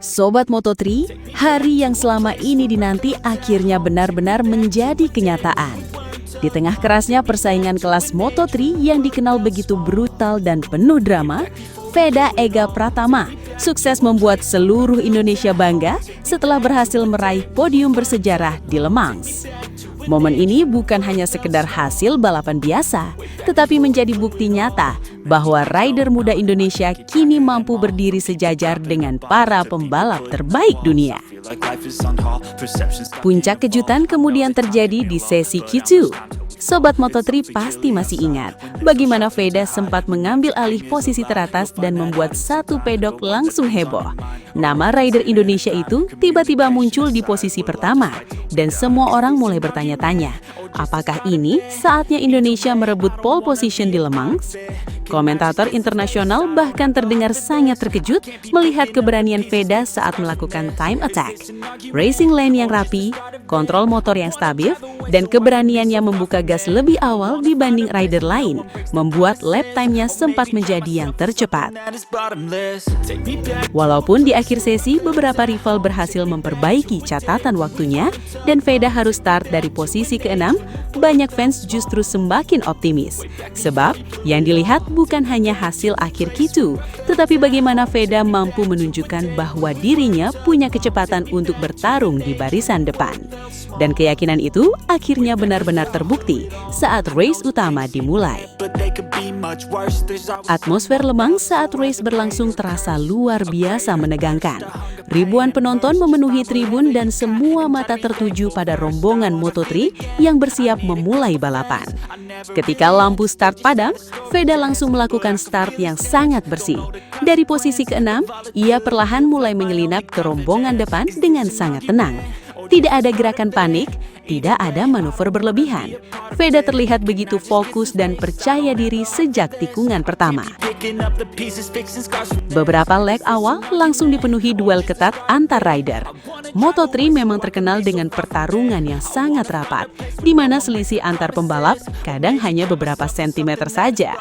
Sobat Moto3, hari yang selama ini dinanti akhirnya benar-benar menjadi kenyataan. Di tengah kerasnya persaingan kelas Moto3 yang dikenal begitu brutal dan penuh drama, Veda Ega Pratama sukses membuat seluruh Indonesia bangga setelah berhasil meraih podium bersejarah di Le Mans. Momen ini bukan hanya sekedar hasil balapan biasa, tetapi menjadi bukti nyata bahwa rider muda Indonesia kini mampu berdiri sejajar dengan para pembalap terbaik dunia. Puncak kejutan kemudian terjadi di sesi Q2. Sobat Moto3 pasti masih ingat bagaimana Veda sempat mengambil alih posisi teratas dan membuat satu pedok langsung heboh. Nama rider Indonesia itu tiba-tiba muncul di posisi pertama dan semua orang mulai bertanya-tanya, apakah ini saatnya Indonesia merebut pole position di Le Mans? Komentator internasional bahkan terdengar sangat terkejut melihat keberanian Veda saat melakukan time attack, racing lane yang rapi, kontrol motor yang stabil, dan keberanian yang membuka gas lebih awal dibanding rider lain, membuat lap time-nya sempat menjadi yang tercepat. Walaupun di akhir sesi beberapa rival berhasil memperbaiki catatan waktunya dan Veda harus start dari posisi ke-6, banyak fans justru semakin optimis. Sebab yang dilihat bukan hanya hasil akhir Q2, tetapi bagaimana Veda mampu menunjukkan bahwa dirinya punya kecepatan untuk bertarung di barisan depan. Dan keyakinan itu akhirnya benar-benar terbukti saat race utama dimulai. Atmosfer Le Mans saat race berlangsung terasa luar biasa menegangkan. Ribuan penonton memenuhi tribun dan semua mata tertuju pada rombongan Moto3 yang bersiap memulai balapan. Ketika lampu start padam, Veda langsung melakukan start yang sangat bersih. Dari posisi ke-6, ia perlahan mulai menyelinap ke rombongan depan dengan sangat tenang. Tidak ada gerakan panik, tidak ada manuver berlebihan. Veda terlihat begitu fokus dan percaya diri sejak tikungan pertama. Beberapa leg awal langsung dipenuhi duel ketat antar rider. Moto3 memang terkenal dengan pertarungan yang sangat rapat, di mana selisih antar pembalap kadang hanya beberapa sentimeter saja.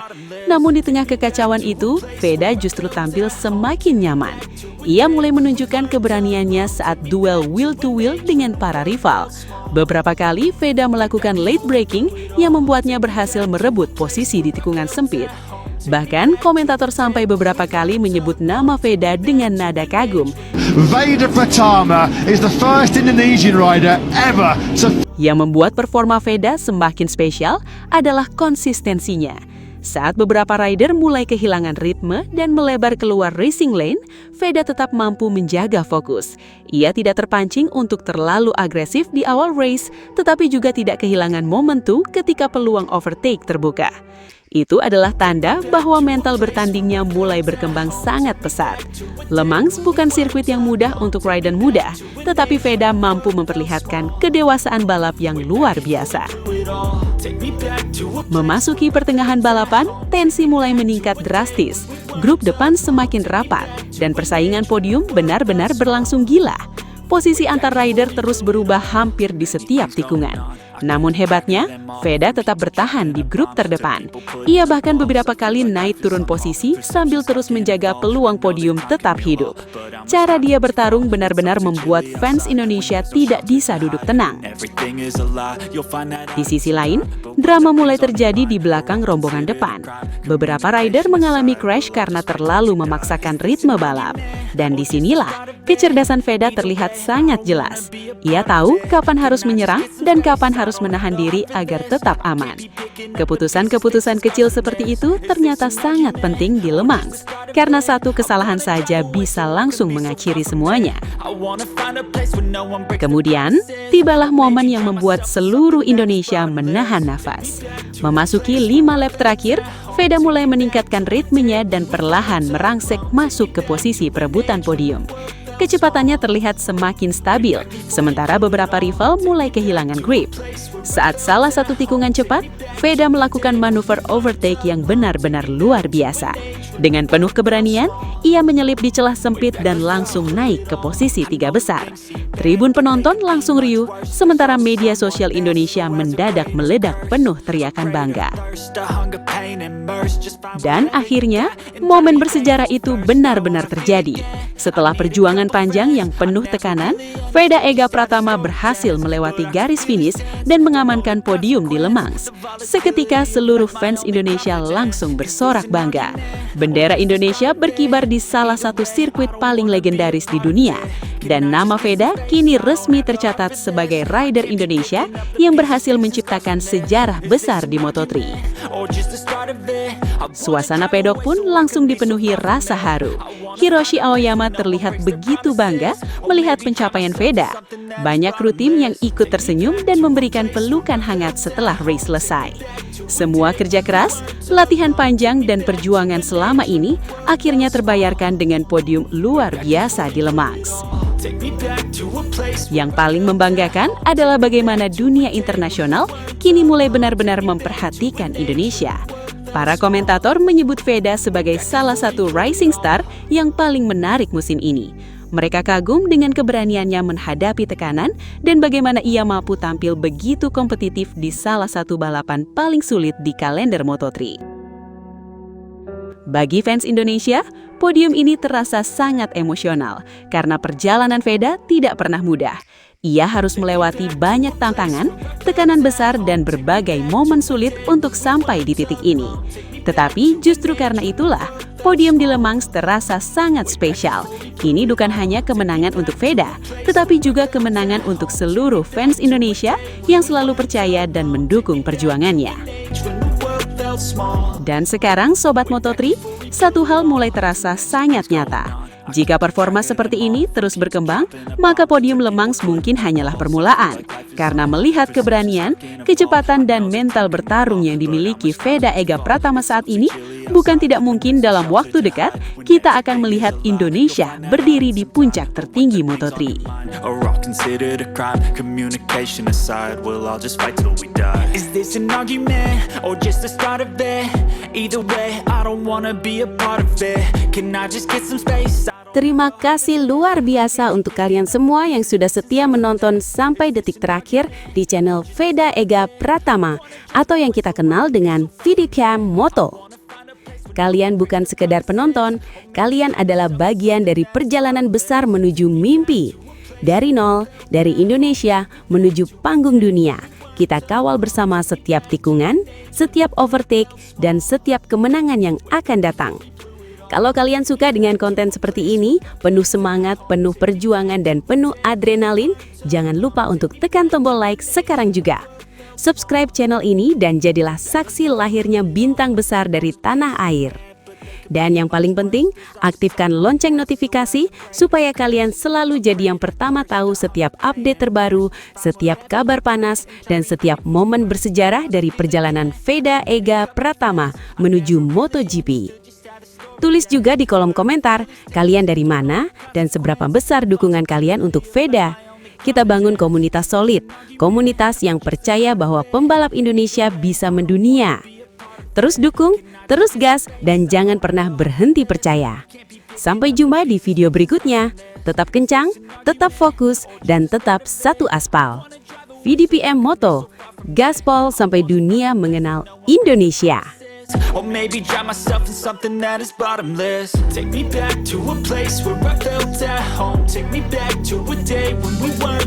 Namun di tengah kekacauan itu, Veda justru tampil semakin nyaman. Ia mulai menunjukkan keberaniannya saat duel wheel-to-wheel dengan para rival. Beberapa kali Veda melakukan late braking yang membuatnya berhasil merebut posisi di tikungan sempit. Bahkan komentator sampai beberapa kali menyebut nama Veda dengan nada kagum. Veda Pratama is the first Indonesian rider ever to... Yang membuat performa Veda semakin spesial adalah konsistensinya. Saat beberapa rider mulai kehilangan ritme dan melebar keluar racing lane, Veda tetap mampu menjaga fokus. Ia tidak terpancing untuk terlalu agresif di awal race, tetapi juga tidak kehilangan momentum ketika peluang overtake terbuka. Itu adalah tanda bahwa mental bertandingnya mulai berkembang sangat pesat. Le Mans bukan sirkuit yang mudah untuk rider muda, tetapi Veda mampu memperlihatkan kedewasaan balap yang luar biasa. Memasuki pertengahan balapan, tensi mulai meningkat drastis. Grup depan semakin rapat, dan persaingan podium benar-benar berlangsung gila. Posisi antar rider terus berubah hampir di setiap tikungan. Namun hebatnya, Veda tetap bertahan di grup terdepan. Ia bahkan beberapa kali naik turun posisi sambil terus menjaga peluang podium tetap hidup. Cara dia bertarung benar-benar membuat fans Indonesia tidak bisa duduk tenang. Di sisi lain, drama mulai terjadi di belakang rombongan depan. Beberapa rider mengalami crash karena terlalu memaksakan ritme balap. Dan disinilah kecerdasan Veda terlihat sangat jelas. Ia tahu kapan harus menyerang dan kapan harus menahan diri agar tetap aman. Keputusan-keputusan kecil seperti itu ternyata sangat penting di Le Mans, karena satu kesalahan saja bisa langsung mengakhiri semuanya. Kemudian, tibalah momen yang membuat seluruh Indonesia menahan nafas. Memasuki 5 lap terakhir, Veda mulai meningkatkan ritmenya dan perlahan merangsek masuk ke posisi perebutan podium. Kecepatannya terlihat semakin stabil, sementara beberapa rival mulai kehilangan grip. Saat salah satu tikungan cepat, Veda melakukan manuver overtake yang benar-benar luar biasa. Dengan penuh keberanian, ia menyelip di celah sempit dan langsung naik ke posisi 3 besar. Tribun penonton langsung riuh, sementara media sosial Indonesia mendadak meledak penuh teriakan bangga. Dan akhirnya, momen bersejarah itu benar-benar terjadi. Setelah perjuangan panjang yang penuh tekanan, Veda Ega Pratama berhasil melewati garis finish dan mengamankan podium di Le Mans. Seketika seluruh fans Indonesia langsung bersorak bangga. Bendera Indonesia berkibar di salah satu sirkuit paling legendaris di dunia. Dan nama Veda kini resmi tercatat sebagai rider Indonesia yang berhasil menciptakan sejarah besar di Moto3. Suasana pedok pun langsung dipenuhi rasa haru. Hiroshi Aoyama terlihat begitu bangga melihat pencapaian Veda. Banyak kru tim yang ikut tersenyum dan memberikan pelukan hangat setelah race selesai. Semua kerja keras, latihan panjang, dan perjuangan selama ini akhirnya terbayarkan dengan podium luar biasa di Le Mans. Yang paling membanggakan adalah bagaimana dunia internasional kini mulai benar-benar memperhatikan Indonesia. Para komentator menyebut Veda sebagai salah satu rising star yang paling menarik musim ini. Mereka kagum dengan keberaniannya menghadapi tekanan dan bagaimana ia mampu tampil begitu kompetitif di salah satu balapan paling sulit di kalender Moto3. Bagi fans Indonesia, podium ini terasa sangat emosional karena perjalanan Veda tidak pernah mudah. Ia harus melewati banyak tantangan, tekanan besar, dan berbagai momen sulit untuk sampai di titik ini. Tetapi justru karena itulah, podium di Le Mans terasa sangat spesial. Ini bukan hanya kemenangan untuk Veda, tetapi juga kemenangan untuk seluruh fans Indonesia yang selalu percaya dan mendukung perjuangannya. Dan sekarang Sobat Moto3, satu hal mulai terasa sangat nyata. Jika performa seperti ini terus berkembang, maka podium Le Mans mungkin hanyalah permulaan. Karena melihat keberanian, kecepatan, dan mental bertarung yang dimiliki Veda Ega Pratama saat ini, bukan tidak mungkin dalam waktu dekat kita akan melihat Indonesia berdiri di puncak tertinggi Moto3. Terima kasih luar biasa untuk kalian semua yang sudah setia menonton sampai detik terakhir di channel Veda Ega Pratama atau yang kita kenal dengan VDCam Moto. Kalian bukan sekedar penonton, kalian adalah bagian dari perjalanan besar menuju mimpi. Dari nol, dari Indonesia menuju panggung dunia. Kita kawal bersama setiap tikungan, setiap overtake, dan setiap kemenangan yang akan datang. Kalau kalian suka dengan konten seperti ini, penuh semangat, penuh perjuangan, dan penuh adrenalin, jangan lupa untuk tekan tombol like sekarang juga. Subscribe channel ini dan jadilah saksi lahirnya bintang besar dari tanah air. Dan yang paling penting, aktifkan lonceng notifikasi supaya kalian selalu jadi yang pertama tahu setiap update terbaru, setiap kabar panas, dan setiap momen bersejarah dari perjalanan Veda Ega Pratama menuju MotoGP. Tulis juga di kolom komentar, kalian dari mana dan seberapa besar dukungan kalian untuk Veda. Kita bangun komunitas solid, komunitas yang percaya bahwa pembalap Indonesia bisa mendunia. Terus dukung, terus gas, dan jangan pernah berhenti percaya. Sampai jumpa di video berikutnya. Tetap kencang, tetap fokus, dan tetap satu aspal. VDPM Moto, gaspol sampai dunia mengenal Indonesia. Or maybe drown myself in something that is bottomless. Take me back to a place where I felt at home. Take me back to a day when we weren't